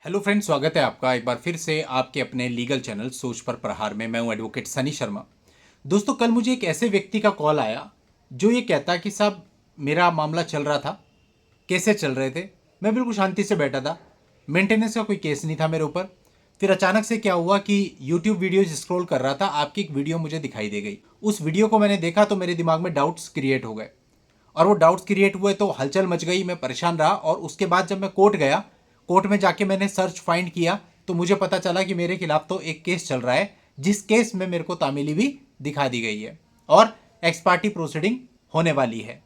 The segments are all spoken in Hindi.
हेलो फ्रेंड्स, स्वागत है आपका एक बार फिर से आपके अपने लीगल चैनल सोच पर प्रहार में। मैं हूं एडवोकेट सनी शर्मा। दोस्तों, कल मुझे एक ऐसे व्यक्ति का कॉल आया जो ये कहता कि साहब, मेरा मामला चल रहा था। कैसे चल रहे थे? मैं बिल्कुल शांति से बैठा था, मेंटेनेंस का कोई केस नहीं था मेरे ऊपर। फिर अचानक से क्या हुआ कि यूट्यूब वीडियोज स्क्रॉल कर रहा था, आपकी एक वीडियो मुझे दिखाई दे गई। उस वीडियो को मैंने देखा तो मेरे दिमाग में डाउट्स क्रिएट हो गए, और वो डाउट्स क्रिएट हुए तो हलचल मच गई, मैं परेशान रहा। और उसके बाद जब मैं कोर्ट गया, कोर्ट में जाके मैंने सर्च फाइंड किया तो मुझे पता चला कि मेरे खिलाफ तो एक केस चल रहा है, जिस केस में मेरे को तामीली भी दिखा दी गई है और एक्स पार्टी प्रोसीडिंग होने वाली है।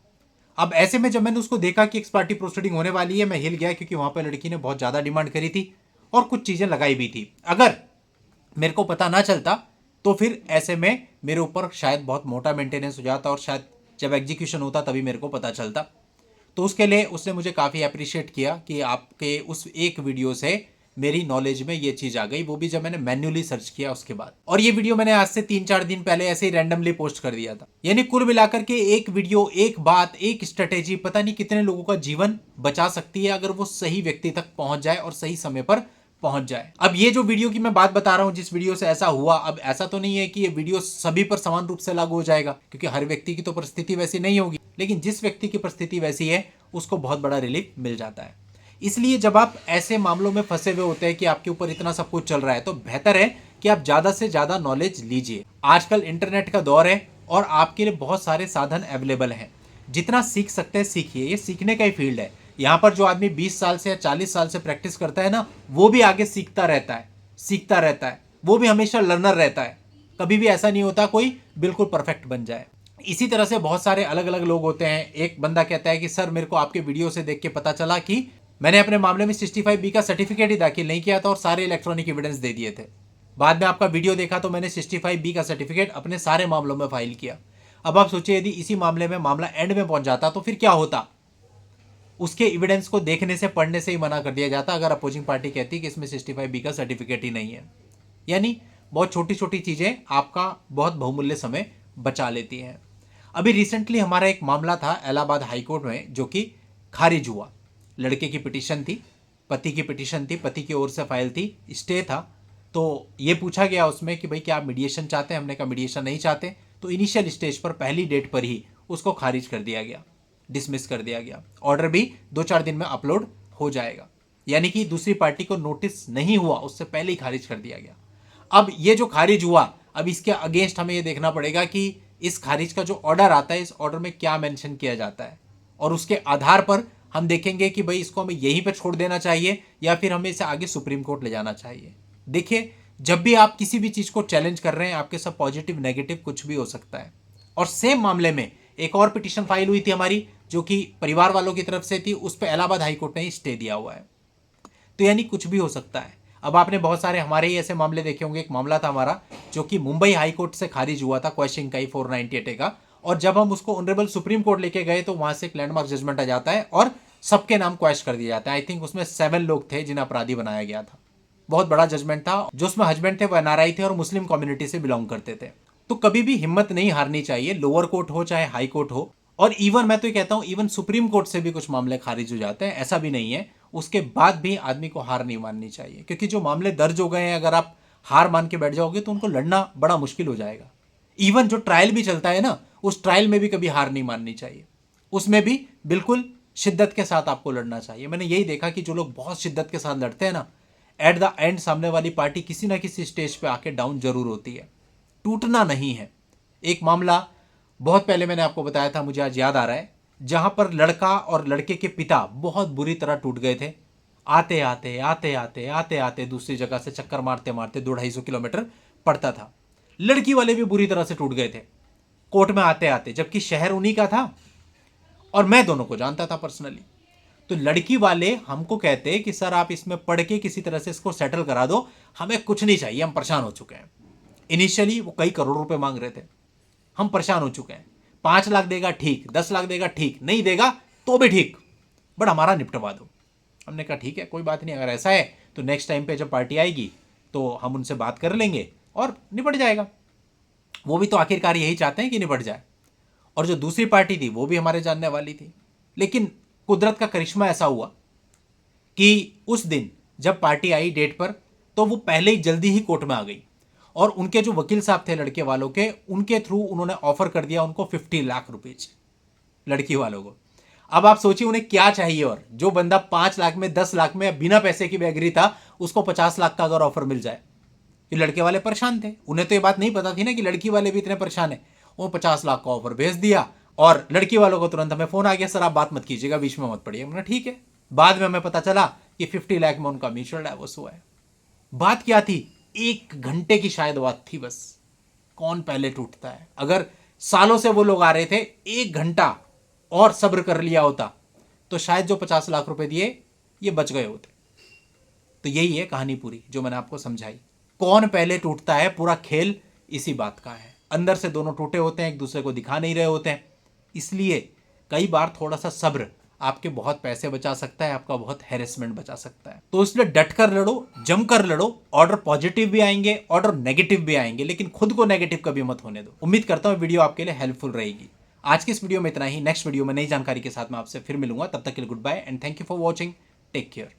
अब ऐसे में जब मैंने उसको देखा कि एक्स पार्टी प्रोसीडिंग होने वाली है, मैं हिल गया, क्योंकि वहां पर लड़की ने बहुत ज़्यादा डिमांड करी थी और कुछ चीज़ें लगाई भी थी। अगर मेरे को पता ना चलता तो फिर ऐसे में मेरे ऊपर शायद बहुत मोटा मेंटेनेंस हो जाता, और शायद जब एग्जीक्यूशन होता तभी मेरे को पता चलता। तो उसके लिए उसने मुझे काफ़ी अप्रिशिएट किया कि आपके उस एक वीडियो से मेरी नॉलेज में ये चीज़ आ गई, वो भी जब मैंने मैन्युअली सर्च किया उसके बाद। और ये वीडियो मैंने आज से 3-4 दिन पहले ऐसे ही रैंडमली पोस्ट कर दिया था। यानी कुल मिलाकर के एक वीडियो, एक बात, एक स्ट्रेटेजी पता नहीं कितने लोगों का जीवन बचा सकती है, अगर वो सही व्यक्ति तक पहुंच जाए और सही समय पर पहुंच जाए। अब ये जो वीडियो की मैं बात बता रहा हूं, जिस वीडियो से ऐसा हुआ, अब ऐसा तो नहीं है कि ये वीडियो सभी पर समान रूप से लागू हो जाएगा, क्योंकि हर व्यक्ति की तो परिस्थिति वैसी नहीं होगी, लेकिन जिस व्यक्ति की परिस्थिति वैसी है उसको बहुत बड़ा रिलीफ मिल जाता है। इसलिए जब आप ऐसे मामलों में फंसे हुए होते हैं कि आपके ऊपर इतना सब कुछ चल रहा है, तो बेहतर है कि आप ज्यादा से ज्यादा नॉलेज लीजिए। आजकल इंटरनेट का दौर है और आपके लिए बहुत सारे साधन अवेलेबल हैं। जितना सीख सकते हैं सीखिए, ये सीखने का ही फील्ड है। यहाँ पर जो आदमी 20 साल से या 40 साल से प्रैक्टिस करता है ना, वो भी आगे सीखता रहता है, सीखता रहता है। वो भी हमेशा लर्नर रहता है। कभी भी ऐसा नहीं होता कोई बिल्कुल परफेक्ट बन जाए। इसी तरह से बहुत सारे अलग अलग लोग होते हैं। एक बंदा कहता है कि सर, मेरे को आपके वीडियो से देख के पता चला कि मैंने अपने मामले में 65B का सर्टिफिकेट ही दाखिल नहीं किया था और सारे इलेक्ट्रॉनिक एविडेंस दे दिए थे। बाद में आपका वीडियो देखा तो मैंने 65B का सर्टिफिकेट अपने सारे मामलों में फाइल किया। अब आप सोचिए, यदि इसी मामले में मामला एंड में पहुंच जाता तो फिर क्या होता? उसके एविडेंस को देखने से, पढ़ने से ही मना कर दिया जाता, अगर अपोजिंग पार्टी कहती कि इसमें 65B का सर्टिफिकेट ही नहीं है। यानी बहुत छोटी छोटी चीजें आपका बहुत बहुमूल्य समय बचा लेती हैं। अभी रिसेंटली हमारा एक मामला था इलाहाबाद हाईकोर्ट में, जो कि खारिज हुआ। लड़के की पिटीशन थी, पति की पिटीशन थी, पति की ओर से फाइल थी, स्टे था। तो ये पूछा गया उसमें कि भाई क्या आप मीडिएशन चाहते हैं? हमने कहा मीडिएशन नहीं चाहते। तो इनिशियल स्टेज पर पहली डेट पर ही उसको खारिज कर दिया गया, डिसमिस कर दिया गया। ऑर्डर भी 2-4 दिन में अपलोड हो जाएगा। यानी कि दूसरी पार्टी को नोटिस नहीं हुआ, उससे पहले ही खारिज कर दिया गया। अब ये जो खारिज हुआ, अब इसके अगेंस्ट हमें ये देखना पड़ेगा कि इस खारिज का जो ऑर्डर आता है, इस ऑर्डर में क्या मेंशन किया जाता है, और उसके आधार पर हम देखेंगे कि भाई इसको हमें यहीं पर छोड़ देना चाहिए या फिर हमें इसे आगे सुप्रीम कोर्ट ले जाना चाहिए। देखिए, जब भी आप किसी भी चीज को चैलेंज कर रहे हैं, आपके सब पॉजिटिव नेगेटिव कुछ भी हो सकता है। और सेम मामले में एक और पिटीशन फाइल हुई थी हमारी, जो कि परिवार वालों की तरफ से थी। उस पर इलाहाबाद हाईकोर्ट ने स्टे दिया हुआ है। तो यानी कुछ भी हो सकता है। अब आपने बहुत सारे हमारे ही ऐसे मामले देखे होंगे। एक मामला था हमारा जो कि मुंबई हाई कोर्ट से खारिज हुआ था, क्वेश्चन का 498A का। और जब हम उसको ऑनरेबल सुप्रीम कोर्ट लेके गए तो वहां से एक लैंडमार्क जजमेंट आ जाता है और सबके नाम क्वेश्च कर दिया जाता है। आई थिंक उसमें 7 लोग थे जिन्हें अपराधी बनाया गया था। बहुत बड़ा जजमेंट था। जो उसमें हस्बैंड थे वो एनआरआई थे और मुस्लिम कम्युनिटी से बिलोंग करते थे। तो कभी भी हिम्मत नहीं हारनी चाहिए, लोअर कोर्ट हो चाहे हाई कोर्ट हो। और इवन मैं तो ये कहता हूं, इवन सुप्रीम कोर्ट से भी कुछ मामले खारिज हो जाते हैं, ऐसा भी नहीं है। उसके बाद भी आदमी को हार नहीं माननी चाहिए, क्योंकि जो मामले दर्ज हो गए हैं, अगर आप हार मान के बैठ जाओगे तो उनको लड़ना बड़ा मुश्किल हो जाएगा। इवन जो ट्रायल भी चलता है ना, उस ट्रायल में भी कभी हार नहीं माननी चाहिए। उसमें भी बिल्कुल शिद्दत के साथ आपको लड़ना चाहिए। मैंने यही देखा कि जो लोग बहुत शिद्दत के साथ लड़ते हैं ना, एट द एंड सामने वाली पार्टी किसी ना किसी स्टेज पे आके डाउन जरूर होती है। टूटना नहीं है। एक मामला बहुत पहले मैंने आपको बताया था, मुझे आज याद आ रहा है, जहां पर लड़का और लड़के के पिता बहुत बुरी तरह टूट गए थे। आते आते आते आते आते आते दूसरी जगह से चक्कर मारते मारते 200-250 किलोमीटर पड़ता था। लड़की वाले भी बुरी तरह से टूट गए थे कोर्ट में आते आते, जबकि शहर उन्हीं का था और मैं दोनों को जानता था पर्सनली। तो लड़की वाले हमको कहते कि सर, आप इसमें पढ़ के किसी तरह से इसको सेटल करा दो, हमें कुछ नहीं चाहिए, हम परेशान हो चुके हैं। इनिशियली वो कई करोड़ रुपए मांग रहे थे। हम परेशान हो चुके हैं। 5 लाख देगा ठीक, 10 लाख देगा ठीक, नहीं देगा तो भी ठीक, बट हमारा निपटवा दो। हमने कहा ठीक है, कोई बात नहीं, अगर ऐसा है तो नेक्स्ट टाइम पे जब पार्टी आएगी तो हम उनसे बात कर लेंगे और निपट जाएगा। वो भी तो आखिरकार यही चाहते हैं कि निपट जाए। और जो दूसरी पार्टी थी वो भी हमारे जानने वाली थी। लेकिन कुदरत का करिश्मा ऐसा हुआ कि उस दिन जब पार्टी आई डेट पर तो वो पहले ही जल्दी ही कोर्ट में आ गई और उनके जो वकील साहब थे लड़के वालों के, उनके थ्रू उन्होंने ऑफर कर दिया उनको 50 लाख रुपए लड़की वालों को। अब आप सोचिए उन्हें क्या चाहिए, और जो बंदा 5 लाख में 10 लाख में बिना पैसे की भी एग्री था उसको 50 लाख का अगर ऑफर मिल जाए। ये लड़के वाले परेशान थे, उन्हें तो ये बात नहीं पता थी ना कि लड़की वाले भी इतने परेशान है। वो 50 लाख का ऑफर भेज दिया और लड़की वालों को तुरंत हमें फोन आ गया, सर आप बात मत कीजिएगा, बीच में मत पड़िए। मैंने ठीक है। बाद में हमें पता चला कि 50 लाख में उनका म्यूचुअल डाइवोर्स हुआ है। बात क्या थी? 1 घंटे की शायद बात थी बस। कौन पहले टूटता है? अगर सालों से वो लोग आ रहे थे, 1 घंटा और सब्र कर लिया होता तो शायद जो 50 लाख रुपए दिए ये बच गए होते। तो यही है कहानी पूरी जो मैंने आपको समझाई। कौन पहले टूटता है, पूरा खेल इसी बात का है। अंदर से दोनों टूटे होते हैं, एक दूसरे को दिखा नहीं रहे होते हैं। इसलिए कई बार थोड़ा सा सब्र आपके बहुत पैसे बचा सकता है, आपका बहुत हैरेसमेंट बचा सकता है। तो इसलिए डट कर लड़ो, जमकर लड़ो। ऑर्डर पॉजिटिव भी आएंगे, ऑर्डर नेगेटिव भी आएंगे, लेकिन खुद को नेगेटिव कभी मत होने दो। उम्मीद करता हूं वीडियो आपके लिए हेल्पफुल रहेगी। आज की इस वीडियो में इतना ही। नेक्स्ट वीडियो में नई जानकारी के साथ मैं आपसे फिर मिलूंगा। तब तक के लिए good bye and thank you for watching. Take care.